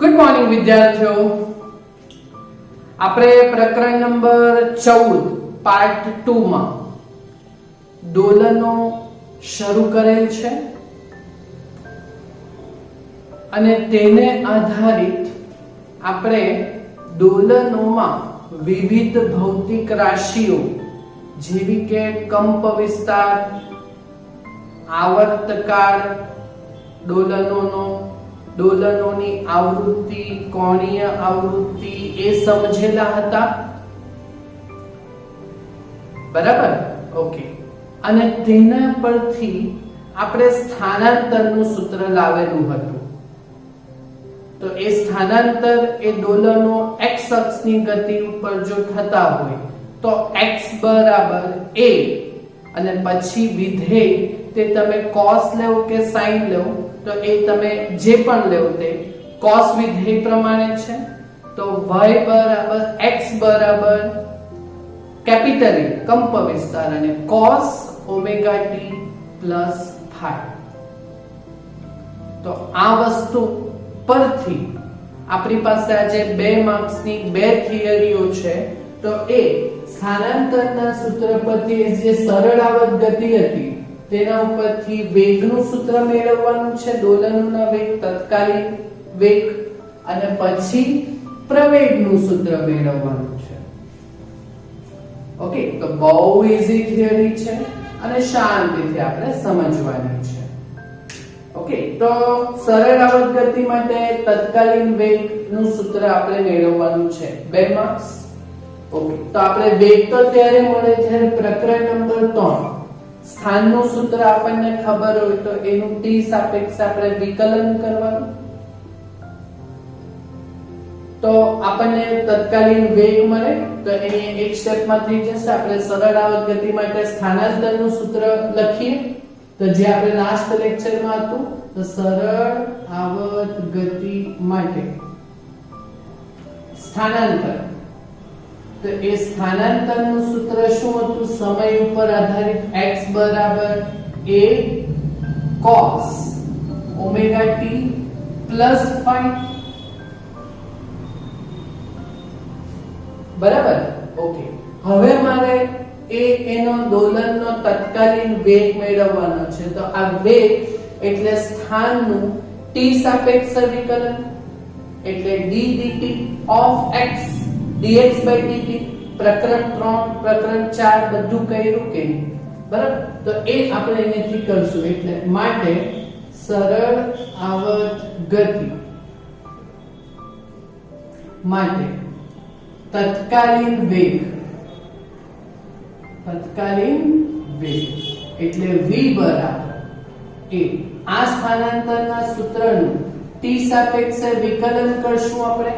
Good morning વિદ્યાર્થીઓ, આપણે પ્રકરણ નંબર 14 પાર્ટ 2 માં દોલનો શરૂ કરેલ છે અને તેને આધારિત આપણે દોલનોમાં વિવિધ ભૌતિક રાશિઓ જેવી કે કંપ વિસ્તાર, આવર્તકાળ, દોલનોની આવૃત્તિ, કોણીય આવૃત્તિ એ સમજેલા હતા. બરાબર? ઓકે. અને તેના પરથી આપણે સ્થાનાંતરનું સૂત્ર લાવેલું હતું. તો એ સ્થાનાંતર એ દોલનો x અક્ષની ગતિ ઉપર જો થતા હોય તો x બરાબર a અને પછી વિધેય તે તમે cos લેવો કે sin લેવો તો એ તમે જે પણ લેવો તે cos વિધેય પ્રમાણે છે. તો y બરાબર x બરાબર કેપિટલ A કંપ વિસ્તાર અને cos omega t plus phi. તો આ વસ્તુ પરથી આપણી પાસે આજે 2 માર્ક્સની 2 થિયરીઓ છે. તો એ સ્થાનાંતરના સૂત્ર પરથી જે સરળ આવર્ત ગતિ હતી તેના ઉપરથી વેગનું સૂત્ર મેળવવાનું છે, દોલનોના વેગ, તત્કાલીન વેગ, અને પછી પ્રવેગનું સૂત્ર મેળવવાનું છે. ઓકે, તો બહુ ઈઝી થિયરી છે અને શાંતિથી આપણે સમજવાની છે. ઓકે, તો સરળ આવર્ત ગતિ માટે તત્કાલીન વેગનું સૂત્ર આપણે મેળવવાનું છે, 2 માર્ક્સ. ઓકે, તો આપણે વેગ તો ત્યારે મળે જ્યારે પ્રકરણ નંબર 3 સ્થાનનું સૂત્ર આપણને ખબર હોય તો એનું t સાપેક્ષે આપણે વિકલન કરવાનું. તો આપણને તત્કાલીન વેગ મળે તો એની એક સ્ટેપમાં થઈ જશે. આપણે સરળ આવર્ત ગતિ માટે સ્થાનાંતરનું સૂત્ર લખીએ તો જે આપણે લાસ્ટ લેક્ચરમાં હતું. તો સરળ આવર્ત ગતિ માટે સ્થાનાંતર, તો એ સ્થાનાંતરનું સૂત્ર શું હતું? સમય ઉપર આધારિત x બરાબર a cos omega t plus phi. બરાબર? ઓકે, હવે મારે એનો દોલનનો તત્કાલીન વેગ મેળવવાનો છે. તો આ વેગ એટલે સ્થાનનું t સાપેક્ષે વિકલન એટલે d dt of x dx by dt. પ્રકરણ 3 પ્રકરણ 4 બધું કર્યું કે બરાબર? તો એ આપણે અહીંથી કરશું. એટલે માટે સરળ આવર્ત ગતિ માટે તત્કાલીન વેગ એટલે v બરાબર a. આ સ્થાનાંતરના સૂત્રનું t સાપેક્ષે વિકલન કરશું આપણે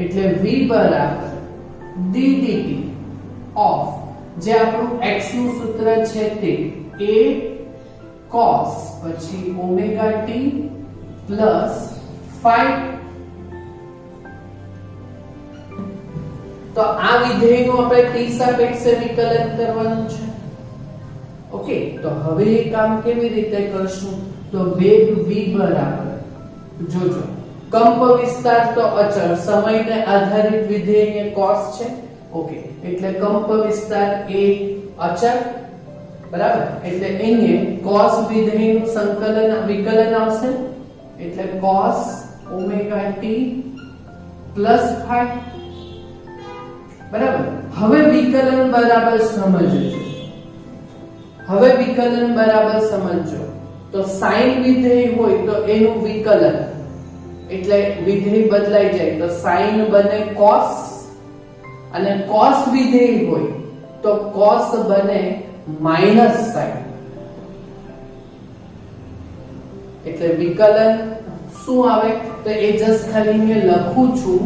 એટલે v બરાબર d dt of જે આપણું x નું સૂત્ર છે તે a cos પછી ઓમેગા t પ્લસ phi. તો આ વિધેયનું આપણે t સાપેક્ષે વિકલન કરવાનું છે. ઓકે, તો હવે એ કામ કેવી રીતે કરશું? તો વેગ v બરાબર જોજો કંપ વિસ્તાર તો અચળ, સમયને આધારિત વિધેય cos છે. ઓકે, એટલે કંપ વિસ્તાર એ અચળ. બરાબર? એટલે અહીંયા cos વિધેયનું સંકલન વિકલન આવશે એટલે cos omega t plus phi. બરાબર? હવે વિકલન બરાબર સમજો. તો sin વિધેય હોય તો એનું વિકલન એટલે વિધેય બદલાઈ જાય તો sin બને cos, અને cos વિધેય હોય તો cos બને માઈનસ sin. એટલે વિકલન શું આવે? તો એ જસ્ટ ખાલી મેં લખું છું.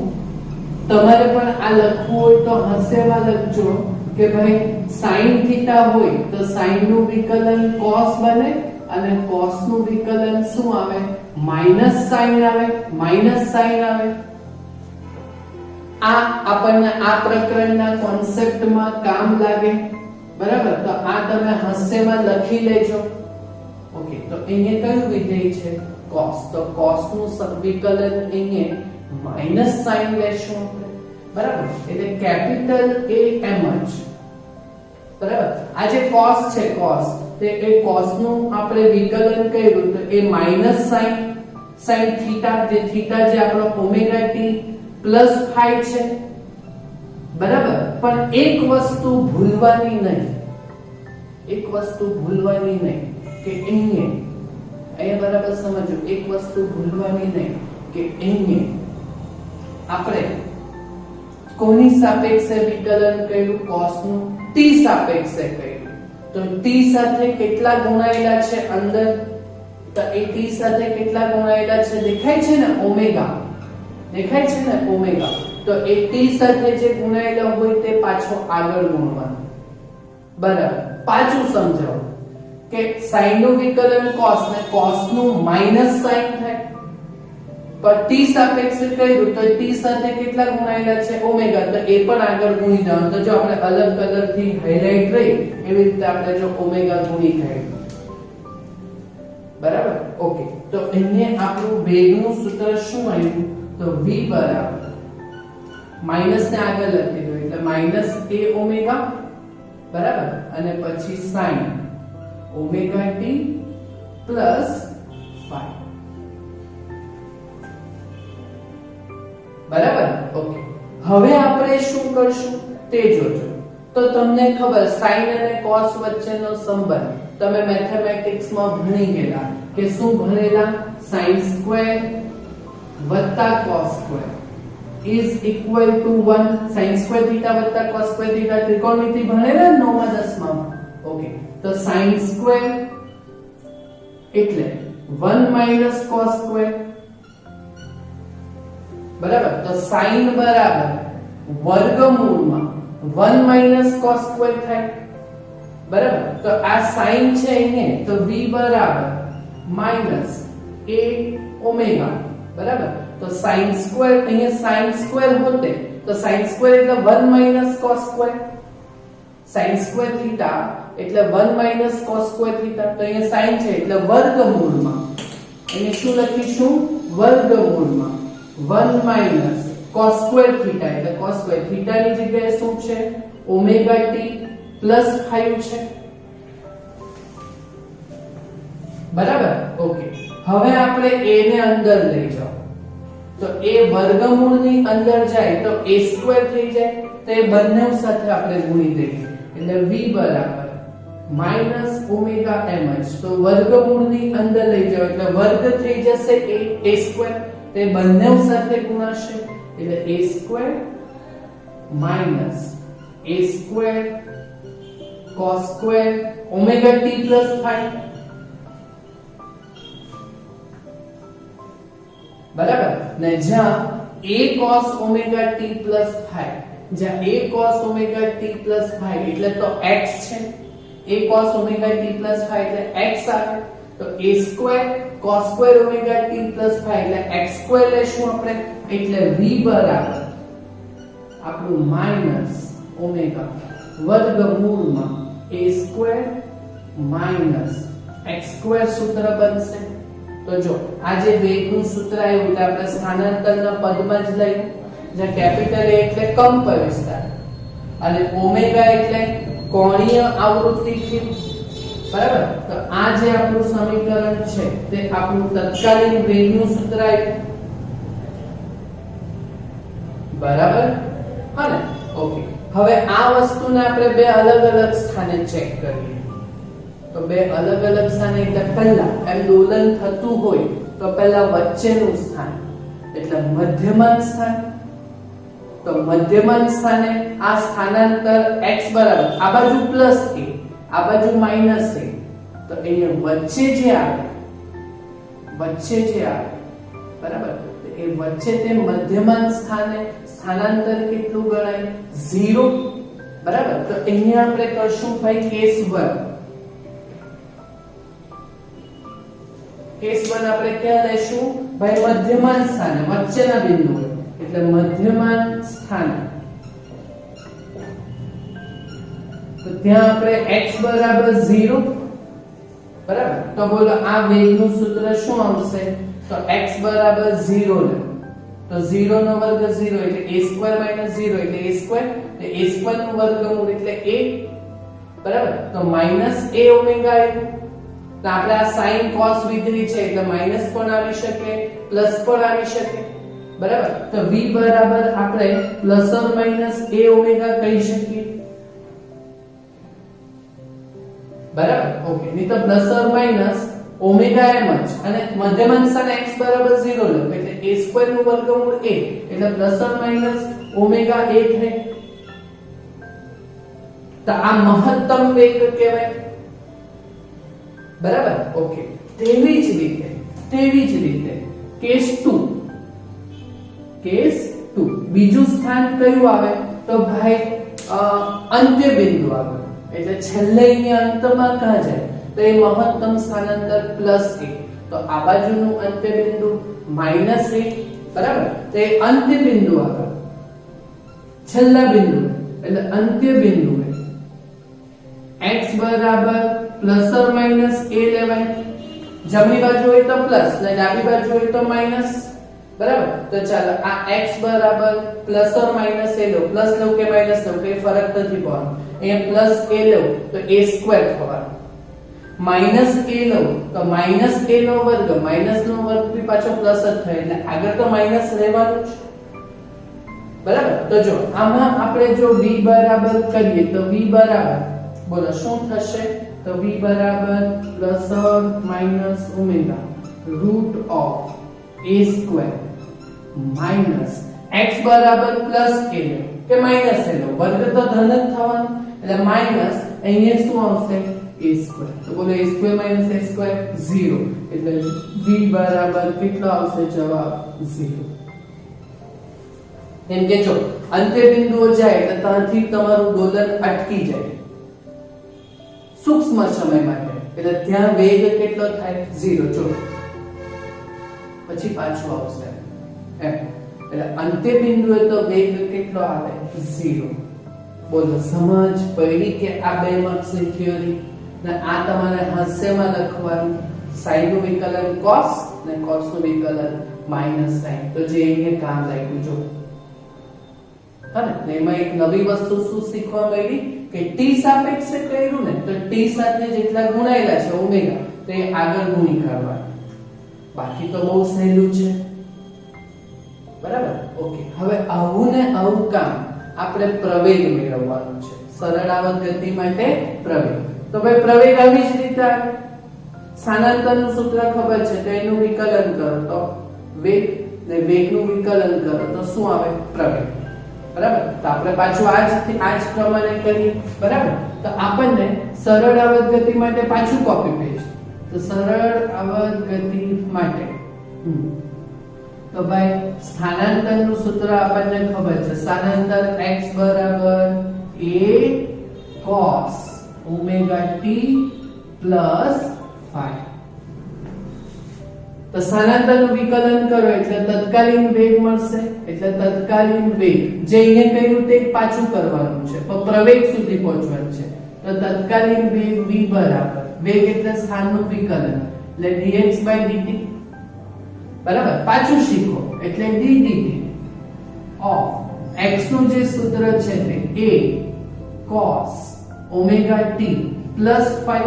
તમારે પણ આ લખવું હોય તો હસેમાં લખજો કે ભાઈ sin થીટા હોય તો sin નું વિકલન cos બને અને cos નું વિકલન શું આવે? માઈનસ sin આવે. આ આપણને આ પ્રકરણના કોન્સેપ્ટમાં કામ લાગે. બરાબર? તો આ તમે હાસ્યમાં લખી લેજો. ઓકે, તો અહીંયા કયું વિધેય છે? cos, તો cos નું વિકલન અહીંયા માઈનસ સાઈન લેશું આપણે, બરાબર, એટલે કેપિટલ A એમ જ, બરાબર. આ જે cos છે, cos તે એ cos નું આપણે વિકલન કર્યું તો એ માઈનસ સાઈન થીટા, જે થીટા જે આપણો ઓમેગા ટી પ્લસ ફાઈ છે, બરાબર. પણ એક વસ્તુ ભૂલવાની નહીં, એક વસ્તુ ભૂલવાની નહીં કે અહીંયા બરાબર સમજો, એક વસ્તુ ભૂલવાની નહીં કે અહીંયા આપણે કોની સાપેક્ષે વિકલન કર્યું? cos નું t સાપેક્ષે કર્યું. તો t સાથે કેટલા ગુણાયેલા છે અંદર? તો એ t સાથે કેટલા ગુણાયેલા છે દેખાય છે ને? ઓમેગા દેખાય છે ને? ઓમેગા. તો એ t સાથે જે ગુણાયેલા હોય તે પાછો આગળ ગુણવાનો, બરાબર. પાછું સમજાવો કે sin નું વિકલન cos ને cos નું માઈનસ sin થાય, પણ t સાપેક્ષે કર્યું તો t સાથે કેટલા ગુણાયેલા છે? ઓમેગા. તો એ પણ આગળ ગુણી જવાનું. તો જો આપણે અલગ કલરથી હાઇલાઇટ રહી એવી રીતે આપણે જો ઓમેગા ગુણી કાઢ્યું, બરાબર. ઓકે, તો અહીંયા આપણું વેગનું સૂત્ર શું આવ્યું? તો v બરાબર માઈનસ ને આગળ લખી દો એટલે માઈનસ a ઓમેગા, બરાબર, અને પછી sin omega t plus phi, બરાબર. ઓકે, હવે આપણે શું કરશું તે જોજો. તો તમને ખબર sin અને cos વચ્ચેનો સંબંધ તમે મેથેમેટિક્સ માં ભણી ગયેલા કે શું ભણેલા? sin સ્ક્વેર વત્તા cos square is equal to 1. sin square theta વત્તા cos સ્ક્વેર થીટા ત્રિકોણમિતિ ભણેલા 9 માં 10 માં. ઓકે, તો sin સ્ક્વેર એટલે 1 માઈનસ cos સ્ક્વેર, બરાબર. તો sin બરાબર વર્ગમૂળમાં 1 માઈનસ cos સ્ક્વેર થાય, બરાબર. તો આ sin છે અહીંયા, તો v બરાબર માઈનસ a ઓમેગા, બરાબર. તો sin સ્ક્વેર અહીંયા sin સ્ક્વેર હોતે તો sin સ્ક્વેર એટલે 1 minus cos square, sin square theta એટલે 1 માઈનસ cos સ્ક્વેર થીટા. તો અહીંયા sin છે એટલે વર્ગમૂળમાં અહીંયા શું લખીશું? વર્ગમૂળમાં 1 માઈનસ cos સ્ક્વેર થીટા એટલે cos સ્ક્વેર થીટા ની જગ્યાએ શું છે? ઓમેગા t પ્લસ 5 છે, બરાબર. ઓકે, હવે આપણે a ને અંદર લઈ જાઓ તો a વર્ગમૂળની અંદર જાય તો a સ્ક્વેર થઈ જાય, તો એ બંને સાથે આપણે ગુણી દઈએ એટલે v બરાબર માઈનસ ઓમેગા mh. તો વર્ગમૂળની અંદર લઈ જાઓ એટલે વર્ગ થઈ જશે a સ્ક્વેર, તે બંને સાથે ગુણાશે એટલે a square minus a square cos square omega t plus 5, બરાબર. ને જ્યાં a cos omega t plus 5, જ્યાં a cos omega t plus 5 એટલે તો x છે, a cos omega t plus 5 એટલે x આવે, તો a square cos square omega t plus 5 એટલે x સ્ક્વેર લેશું આપણે, એટલે v બરાબર આપણું માઈનસ ઓમેગા વર્ગમૂળમાં a square minus x square સૂત્ર બનશે. તો જો આ જે વેગનું સૂત્ર આવ્યું એટલે આપણે સ્થાનાંતરના પદમાં જ લઈએ, જ્યાં કેપિટલ A એટલે કંપ વિસ્તાર અને ઓમેગા એટલે કોણીય આવૃત્તિ થી, બરાબર. તો આ જે આપણું સમીકરણ છે તે આપણું તત્કાલીન વેગનું સૂત્ર આવ્યું, બરાબર. અને ઓકે, હવે આ વસ્તુને આપણે બે અલગ અલગ સ્થાને ચેક કરીએ. તો બે અલગ અલગ સ્થાને એટલે પહેલા એમ દોલન થતું હોય તો પહેલા વચ્ચેનું સ્થાન એટલે મધ્યમાન સ્થાન. તો મધ્યમાન સ્થાને આ સ્થાનાંતર x બરાબર આ બાજુ પ્લસ a આ બાજુ માઈનસ a, તો અહીંયા વચ્ચે જે આવે બરાબર, તો એ વચ્ચે તે મધ્યમાન સ્થાને સ્થાનાંતર કેટલું ગણાય? 0, બરાબર. તો અહીંયા આપણે કરશું ભાઈ કેસ 1. કેસ 1 આપણે ક્યાં લેશું? ભાઈ મધ્યમાન સ્થાને, વચ્ચેના બિંદુએ એટલે મધ્યમાન સ્થાને. તો ત્યાં આપણે x બરાબર 0 બરાબર. તો બોલો આ વેગનું સૂત્ર શું આવશે? તો x બરાબર 0 લે તો 0 નો વર્ગ 0 એટલે a² - 0 એટલે a² એટલે a² નું વર્ગમૂળ એટલે a, બરાબર. તો માઈનસ a ઓમેગા આવ્યું. તો આપણે આ sin cos વિધેય છે એટલે માઈનસ પણ આવી શકે પ્લસ પણ આવી શકે, બરાબર. તો v બરાબર આપણે plus or minus a omega કહી શકીએ, બરાબર. ઓકે, નહીં તો પ્લસ ઓર માઈનસ ઓમેગા એમ જ અને મધ્યમાંક સ્થાને x બરાબર 0 લો એટલે a² નું વર્ગમૂળ a એટલે plus or minus omega a થાય. તો આ મહત્તમ વેગ કહેવાય, બરાબર. ઓકે, તેવી જ રીતે કેસ 2 બીજું સ્થાન કયું આવે? તો ભાઈ અંત્ય બિંદુ આવે એટલે છેલ્લે અહીંયા અંતમાં ક્યાં જાય? તો એ મહત્તમ સ્થાનાંતર પ્લસ a. તો આ બાજુનું અંત્ય બિંદુ માઈનસ a, બરાબર. તો એ અંત્ય બિંદુ આવે છેલ્લા બિંદુ એટલે અંત્ય બિંદુ x બરાબર પ્લસ ઓર માઈનસ a લેવાય. જમણી બાજુ હોય તો પ્લસ ને ડાબી બાજુ હોય તો માઈનસ, બરાબર. તો ચાલો આ x બરાબર પ્લસ ઓર માઈનસ a લો, પ્લસ લો કે માઈનસ લો કઈ ફરક નથી પડવાનો. અહીંયા પ્લસ a લો તો a² થવાનું, માઈનસ a લો તો માઈનસ a નો વર્ગ, માઈનસ નો વર્ગ થી પાછો પ્લસ જ થાય એટલે આગળ તો માઈનસ રહેવાનું જ, બરાબર. તો જો આમાં આપણે જો v બરાબર કરીએ તો v બરાબર બોલો શું થશે? તો v બરાબર plus or minus omega root of a² minus x બરાબર પ્લસ a કે માઈનસ a લો, વર્ગ તો ધન જ થવાનો એટલે માઈનસ અહીંયા શું આવશે? a². તો બોલો a² - a² 0 એટલે v બરાબર કેટલો આવશે? જવાબ 0. એમ કે જો અંત્ય બિંદુઓ જાય એટલે ત્યાંથી તમારું દોલન અટકી જાય સૂક્ષ્મ સમય માટે એટલે ત્યાં વેગ કેટલો થાય? 0. જો પછી પાછું આવશે એમ એટલે અંત્ય બિંદુએ તો વેગ કેટલો આવે? 0. બોલો સમજ પડી કે આ બે માર્ક્સની થિયરી ને આ તમારે હાસ્યમાં લખવાનું sin નું વિકલન cos ને cos નું વિકલન -sin. તો જે અહીંયા કામ લાગ્યું જો અને એમાં એક નવી વસ્તુ શું શીખવા મળી કે t સાપેક્ષે કર્યું ને તો t સાથે જેટલા ગુણાયેલા છે ઓમેગા તો એ આગળ ગુણી કાઢવાનું, બાકી તો બહુ સહેલું છે, બરાબર. ઓકે, હવે આવું ને આવું કામ આપણે પ્રવેગ મેળવવાનું છે. સરળ આવર્ત ગતિ માટે પ્રવેગ. તો ભાઈ પ્રવેગ આવી જ રીતે આવે. સ્થાનાંતરનું સૂત્ર ખબર છે તો એનું વિકલન કરો તો વેગ ને વેગનું વિકલન કરો તો શું આવે? પ્રવેગ, બરાબર. તો આપણે પાછું આજ પ્રમાણે કરીએ, બરાબર. તો આપણને સરળ આવર્ત ગતિ માટે પાછું કોપી પેસ્ટ. તો સરળ આવર્ત ગતિ માટે તો ભાઈ સ્થાનાંતરનું સૂત્ર આપણને ખબર છે. સ્થાનાંતર x બરાબર a cos omega t plus phi. તો સ્થાનાંતરનું વિકલન કરો એટલે તત્કાલીન વેગ મળશે. એટલે તત્કાલીન વેગ જે અહીંયા કર્યું તે પાછું કરવાનું છે પણ પ્રવેગ સુધી પહોંચવાનું છે. તો તત્કાલીન વેગ v બરાબર વેગ એટલે સ્થાનનું વિકલન એટલે dx/dt, બરાબર. પાછું શીખો એટલે d dt ઓફ x નું જે સૂત્ર છે તે a cos omega t plus phi,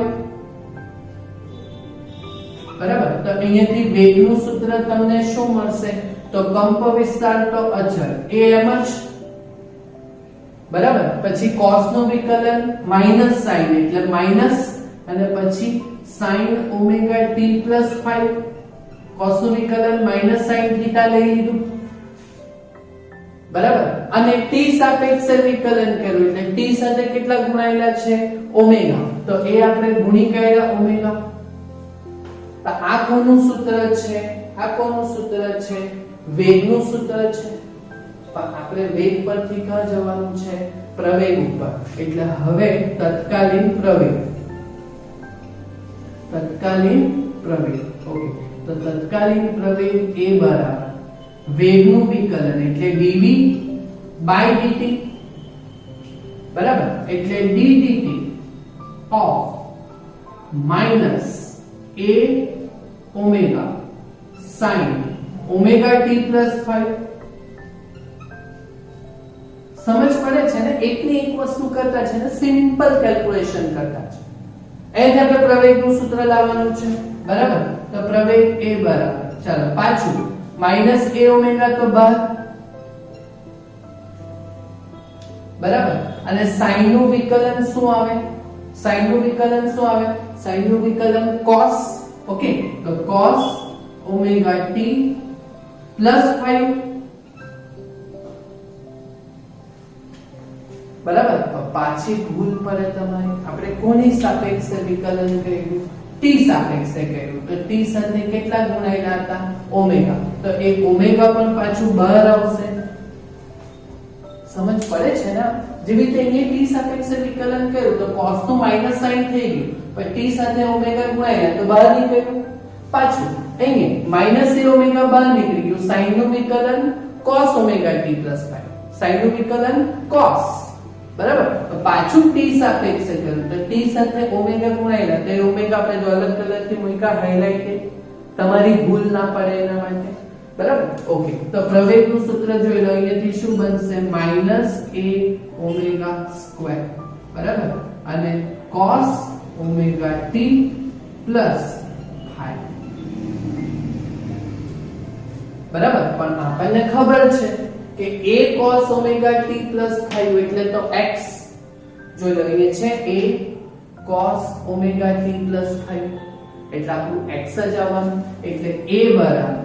બરાબર. તો અહીંયાથી વેગનું સૂત્ર તમને શું મળશે? તો કંપ વિસ્તાર તો અચળ એ એમ જ, બરાબર. પછી cos નું વિકલન માઈનસ sin એટલે માઈનસ અને પછી sin omega t plus phi. cos નું વિકલન માઈનસ sin થીટા લઈ લીધું, બરાબર. અને t સાપેક્ષે વિકલન કર્યું એટલે t સાથે કેટલા ગુણાયેલા છે? ઓમેગા. તો એ આપણે ગુણી કાઢ્યા ઓમેગા. તો આ કોનું સૂત્ર છે? આ કોનું સૂત્ર છે? વેગનું સૂત્ર છે. પણ આપણે વેગ પરથી ક્યાં જવાનું છે? પ્રવેગ ઉપર. એટલે હવે તત્કાલીન પ્રવેગ. તત્કાલીન પ્રવેગ. ઓકે, તો તત્કાલીન પ્રવેગ a બરાબર વેગનું વિકલન એટલે dv/dt, બરાબર. એટલે d dt of minus a omega sin omega t plus 5. સમજ પડે છે ને? એકની એક વસ્તુ કરતા છે ને સિમ્પલ કેલ્ક્યુલેશન કરતા છે. અહીંથી આપણે પ્રવેગનું સૂત્ર લાવવાનું છે, બરાબર? તો પ્રવેગ a બરાબર, ચાલો પાછું માઈનસ a ઓમેગા તો બહાર, બરાબર? અને sin નું વિકલન શું આવે? sin નું વિકલન શું આવે? sin નું વિકલન cos. ઓકે, તો cos ઓમેગા t પ્લસ 5, બરાબર? તો પાછી ભૂલ પડે તમારી. આપણે કોની સાપેક્ષે વિકલન કર્યું? t સાપેક્ષે કર્યું. તો t સાથે કેટલા ગુણાયેલા હતા? ઓમેગા. તો એ ઓમેગા પણ પાછું બહાર આવશે. સમજ પડે છે ને? જેવી રીતે અહીંયા t સાપેક્ષે વિકલન કર્યું તો cos નું માઈનસ સાઇન થઈ ગયું, પણ t સાથે ઓમેગા ગુણાયેલા તો બહાર નીકળ્યું. પાછું અહીંયા માઈનસ a ઓમેગા બહાર નીકળી ગયું. sin નું વિકલન cos ઓમેગા t 5, sin નું વિકલન cos, બરાબર? તો પાછું t સાપેક્ષે કર્યું તો t સાથે ઓમેગા ગુણાયેલા, તો ઓમેગા આપણે જો અલગ કલરથી મૂક્યા હાઇલાઇટ, તમારી ભૂલ ના પડે એના માટે, બરાબર? ઓકે, તો પ્રવેગનું સૂત્ર જોઈ લો. અહીંયાથી શું બનશે? માઈનસ a ઓમેગા સ્ક્વેર, બરાબર? અને cos ઓમેગા t પ્લસ 5, બરાબર? પણ આપણને ખબર છે કે a cos omega t plus 5 એટલે તો x. જોઈ લો, અહીંયા છે a cos omega t plus 5 એટલે આપણું x જ આવવાનું. એટલે a બરાબર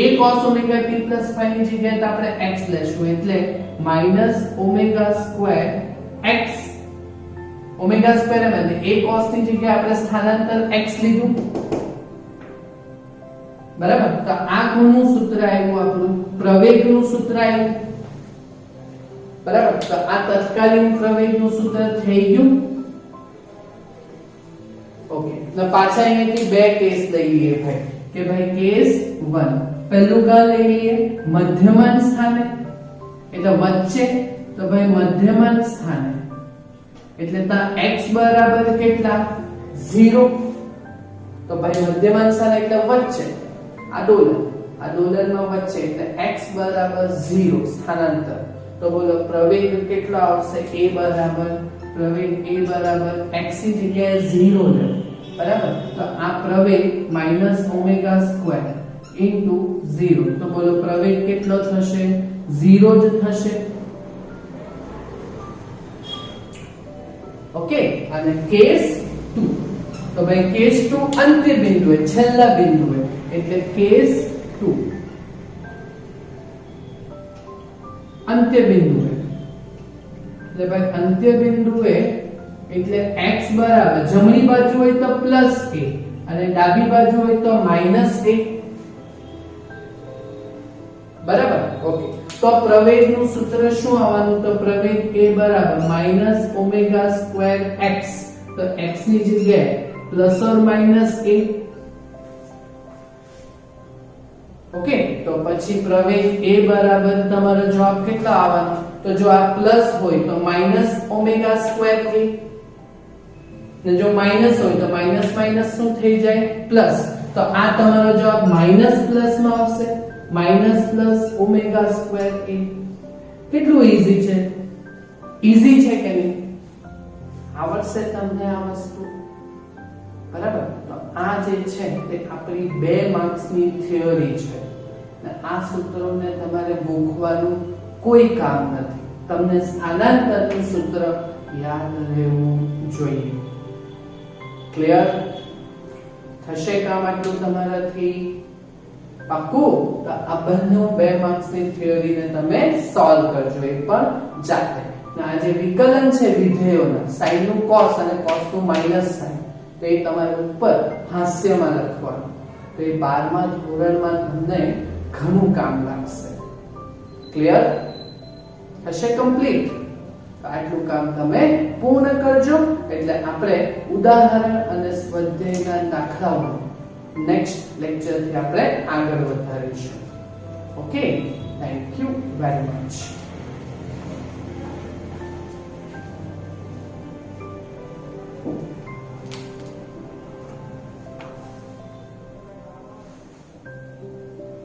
a cos omega t plus 5 ની જગ્યાએ આપણે x લેશું, એટલે minus omega square x. Omega square એટલે a cos ની જગ્યાએ આપણે સ્થાનાંતર x લીધું, બરાબર? તો આ કોનું સૂત્ર આવ્યું? આપણું પ્રવેગનું સૂત્ર આવ્યું, બરાબર? તો આ તત્કાલીન પ્રવેગનું સૂત્ર થઈ ગયું. ઓકે, તો પાછા અહીંયાથી બે કેસ લઈ લઈએ ભાઈ, કે ભાઈ કેસ 1 પહેલું કા લઈ લઈએ? મધ્યમાન સ્થાને, એટલે વચ્ચે, તો ભાઈ મધ્યમાન સ્થાને એટલે તા x બરાબર કેટલા? 0. તો ભાઈ મધ્યમાન સ્થાન એટલે વચ્ચે, આ ડોલરમાં વચ્ચે એટલે x બરાબર 0 સ્થાનાંતર. તો બોલો પ્રવેગ કેટલો આવશે? a બરાબર, પ્રવેગ a બરાબર x ની જગ્યાએ 0 લે, બરાબર? તો આ પ્રવેગ માઈનસ ઓમેગા સ્ક્વેર ઇન્ટુ 0. તો બોલો પ્રવેગ કેટલો થશે? 0 જ થશે. ઓકે, અને કેસ 2, તો ભાઈ કેસ 2 અંત્ય બિંદુએ, છેલ્લા બિંદુએ, એટલે કેસ 2 અંત્ય બિંદુએ, એટલે ભાઈ અંત્ય બિંદુએ એટલે x બરાબર જમણી બાજુ હોય તો પ્લસ a અને ડાબી બાજુ હોય તો માઈનસ a, બરાબર? ઓકે, તો પ્રવેગનું સૂત્ર શું આવવાનું? તો પ્રવેગ a બરાબર માઈનસ ઓમેગા સ્ક્વેર x. તો x ની જગ્યાએ plus or minus a. Okay, તો પછી પ્રવેગ a બરાબર તમારો જવાબ કેટલો આવવાનો? તો જો આ પ્લસ હોય તો માઈનસ ઓમેગા સ્ક્વેર a, ને જો માઈનસ હોય તો માઈનસ માઈનસ શું થઈ જાય? પ્લસ. તો આ તમારો જવાબ માઈનસ પ્લસ માં આવશે, minus plus omega square a. કેટલું ઈઝી છે? ઈઝી છે કે નહીં? આવડશે તમને આ વસ્તુ, બરાબર? તો આ જે છે તે આપણી 2 માર્ક્સની થિયરી છે. આ સૂત્રોને તમારે ગોખવાનું કોઈ કામ નથી. તમને સ્થાનાંતરનું સૂત્ર યાદ રહેવું જોઈએ. ક્લિયર? થશે કામ આટલું તમારાથી? પાક્કું? તો આ બંને 2 માર્ક્સની થિયરીને તમે સોલ્વ કરજો, એ પણ જાતે. આ જે વિકલન છે વિધેયોના, sin નું cos અને cos નું માઈનસ sin, તો એ તમારે ઉપર હાસ્યમાં લખવાનું. તો એ 12મા ધોરણમાં તમને ઘણું કામ લાગશે. ક્લિયર? થશે કમ્પ્લીટ? આટલું કામ તમે પૂર્ણ કરજો, એટલે આપણે ઉદાહરણ અને સ્વાધ્યાયના દાખલાઓ નેક્સ્ટ લેક્ચરથી આપણે આગળ વધારીશું. Okay, thank you very much.